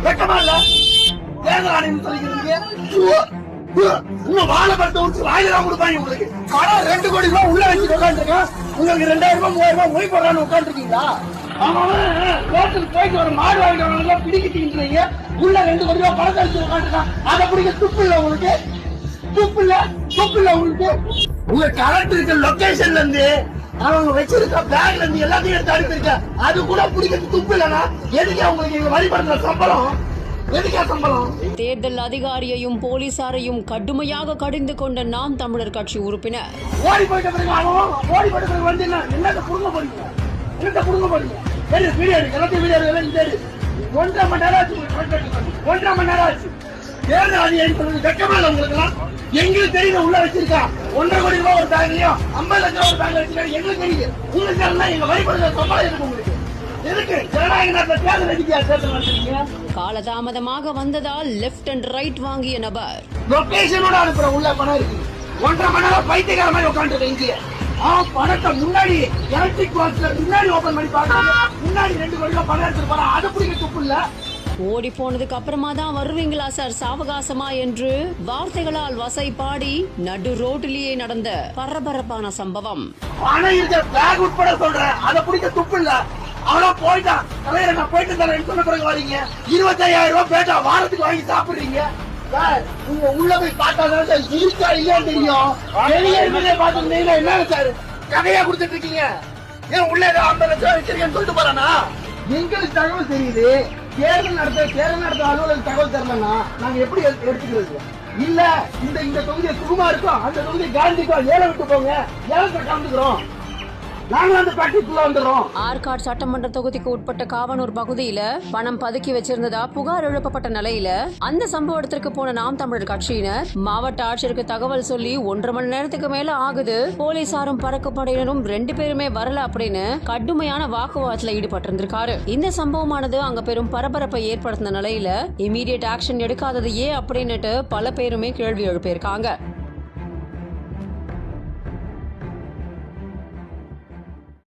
வெக்கமா இல்ல? தேர்தல் ஆணையம் சொல்லிக்கிறீங்க. இன்னும் வாழைப்பழத்தை உரிச்சு வாயிலாம் கொடுப்பாங்க உங்களுக்கு. பணம் 2 கோடி ரூபாய் உள்ள வச்சு உட்காந்துருக்கேன். உங்களுக்கு 2000 ரூபாய் 3000 ரூபாய் மொய் போடுறான்னு உட்காந்துருக்கீங்களா? ரோட்டுக்கு போயிட்டு ஒரு மாடு வாங்கிட்டு வரவங்க பிடிக்கிட்டீங்க. உள்ள 2 கோடி ரூபாய் பணத்தை வச்சு உட்காந்துருக்கான். அதை பிடிக்க துப்பு இல்ல உங்களுக்கு? துப்பு இல்ல உங்களுக்கு? உங்க கரெக்ட் இருக்க லொகேஷன்ல இருந்து அவங்க வச்சிருக்க பேக்ல இருந்து எல்லாத்தையும் எடுத்து அனுப்பியிருக்க. அது கூட பிடிக்கிறது துப்பு இல்லனா எதுக்கு உங்களுக்கு வரி பண்ற சம்பளம்? எதுக்கா சம்பளம்? தேர்தல் அதிகாரியையும் போலீசாரையும் கடுமையாக கடிந்து கொண்ட நாம் தமிழர் கட்சி உறுப்பினர் ஓடி போயிட்ட பிறகு வந்து என்னத்தை புடுங்க போறீங்க? வீடியோ எல்லாத்தையும் வீடியோ எல்லாம் 1.5 மணி நேரம் ஆச்சு. 1.5 மணி நேரம் ஆச்சு. தேர்தல் அதிகாரி வெக்கமா இல்ல உங்களுக்கு? எங்களுக்கு தெரியுது உள்ள வச்சிருக்கா 1.5 கோடி ரூபாய் ஒரு பேங்க்லயும் 50 லட்சம் ஒரு பேங்க்ல வச்சிருக்காங்க. எங்களுக்கு தெரியுது. உங்களுக்கு எல்லாம் எங்க வழிபடுற சம்பளம் இருக்கு உங்களுக்கு. எதுக்கு ஜனநாயக நாட்டில் தேர்தல் எதுக்கியா தேர்தல் நடத்துறீங்க? காலதாமதமாக வந்ததால் லெப்ட் அண்ட் ரைட் வாங்கிய நபர் லொகேஷனோட அனுப்புற உள்ள பணம் இருக்கு. 1.5 மணி நேரம் பைத்தியக்கார மாதிரி உட்காந்துருக்கேன் இங்கே. பணத்தை முன்னாடி எலக்ட்ரிக் பாக்ஸ்ல முன்னாடி ஓபன் பண்ணி பாக்குறாங்க. முன்னாடி 2 கோடி ரூபாய் பணம் எடுத்துட்டு போறான். அதை பிடிக்க துப்பு இல்ல? ஓடி போனதுக்கு அப்புறமா தான் வருவீங்களா சார் சாவகாசமா என்று வார்த்தைகளால் வசை பாடி நடு ரோட்டிலேயே நடந்த பரபரப்பான சம்பவம். பணம் இருக்க பேக் உட்பட சொல்றேன். அதை பிடிக்க துப்பு இல்ல? அவ்வளோ போயிட்டான். தலைவர் நான் போயிட்டு தரேன் சொன்ன பிறகு வரீங்க. 25,000 ரூபாய் பேட்டா வாரத்துக்கு வாங்கி சாப்பிடுறீங்க. நீங்க உள்ள போய் பார்த்தாதான் இருக்கா இல்லையா தெரியும். வெளியே இருந்தே பாத்துருந்தீங்கன்னா என்ன சார் கதையா கொடுத்துட்டு இருக்கீங்க? ஏன் உள்ள 50 லட்சம் வச்சிருக்கேன்னு சொல்லிட்டு போறானா? எங்களுக்கு தகவல் தெரியுது. தேர்தல் நடத்த அலுவலகம் தகவல் தரலன்னா நாங்க எப்படி எடுத்துக்கிறது? இல்ல இந்த தொகுதியை சுகுமா இருக்கும், அந்த தொகுதியை காந்திக்கும் ஏழை விட்டு போங்க, ஏழத்தை கலந்துக்கிறோம். ஆற்காடு சட்டமன்ற தொகுதிக்கு உட்பட்ட காவனூர் பகுதியில பணம் பதுக்கி வச்சிருந்ததா புகார் எழுப்பப்பட்ட நிலையில அந்த சம்பவ இடத்திற்கு போன நாம் தமிழர் கட்சியினர் மாவட்ட ஆட்சியருக்கு தகவல் சொல்லி 1.5 மணி நேரத்துக்கு மேல ஆகுது, போலீசாரும் பறக்கப்படையினரும் 2 பேருமே வரல அப்படின்னு கடுமையான வாக்குவாதத்துல ஈடுபட்டிருந்திருக்காரு. இந்த சம்பவமானது அங்க பெரும் பரபரப்பை ஏற்படுத்தின நிலையில இமீடியட் ஆக்ஷன் எடுக்காதது ஏன் அப்படின்னுட்டு பல பேருமே கேள்வி எழுப்பியிருக்காங்க.